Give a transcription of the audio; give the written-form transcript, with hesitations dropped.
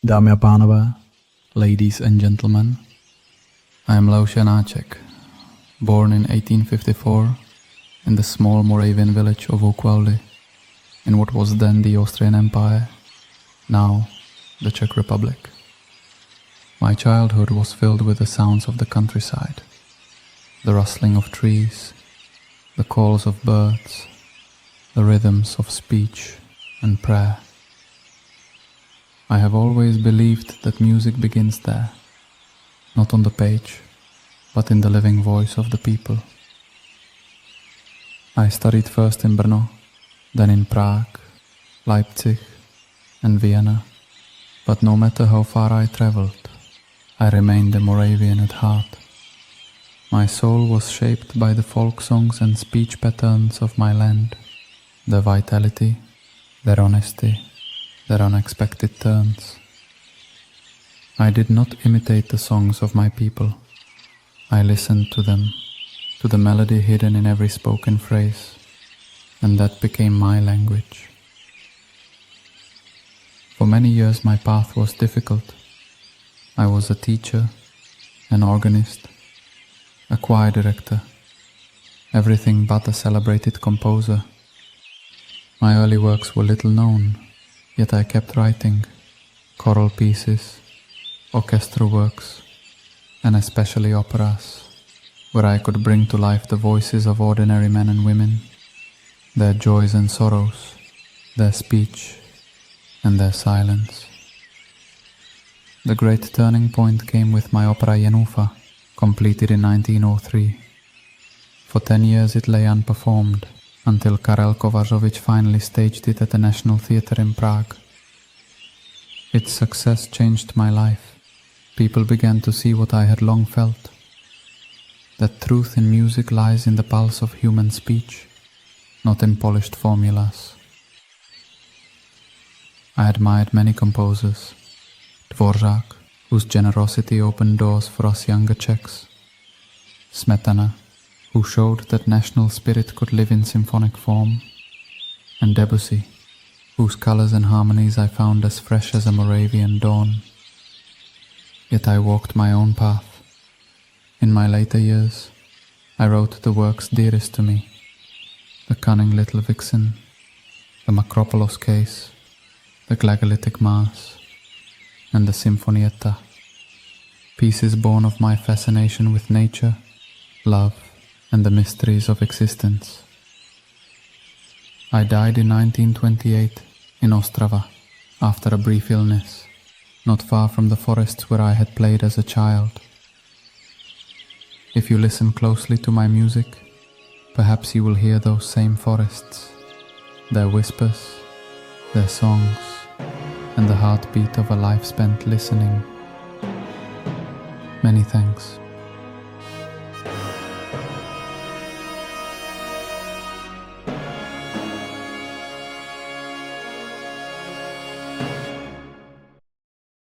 Dámy a pánové, ladies and gentlemen, I am Janacek, born in 1854 in the small Moravian village of Okwaldy, in what was then the Austrian Empire, now the Czech Republic. My childhood was filled with the sounds of the countryside, the rustling of trees, the calls of birds, the rhythms of speech and prayer. I have always believed that music begins there, not on the page, but in the living voice of the people. I studied first in Brno, then in Prague, Leipzig and Vienna, but no matter how far I traveled, I remained a Moravian at heart. My soul was shaped by the folk songs and speech patterns of my land, their vitality, their honesty, their unexpected turns. I did not imitate the songs of my people. I listened to them, to the melody hidden in every spoken phrase, and that became my language. For many years my path was difficult. I was a teacher, an organist, a choir director, everything but a celebrated composer. My early works were little known, yet I kept writing choral pieces, orchestral works, and especially operas, where I could bring to life the voices of ordinary men and women, their joys and sorrows, their speech and their silence. The great turning point came with my opera Jenufa, completed in 1903. For 10 years it lay unperformed, until Karel Kovařovič finally staged it at the National Theatre in Prague. Its success changed my life. People began to see what I had long felt, that truth in music lies in the pulse of human speech, not in polished formulas. I admired many composers, Dvořák, whose generosity opened doors for us younger Czechs, Smetana, who showed that national spirit could live in symphonic form, and Debussy, whose colors and harmonies I found as fresh as a Moravian dawn. Yet I walked my own path. In my later years, I wrote the works dearest to me, the Cunning Little Vixen, the Macropolos Case, the Glagolitic Mass, and the Sinfonietta, pieces born of my fascination with nature, love, and the mysteries of existence. I died in 1928 in Ostrava after a brief illness, not far from the forests where I had played as a child. If you listen closely to my music, perhaps you will hear those same forests, their whispers, their songs, and the heartbeat of a life spent listening. Many thanks.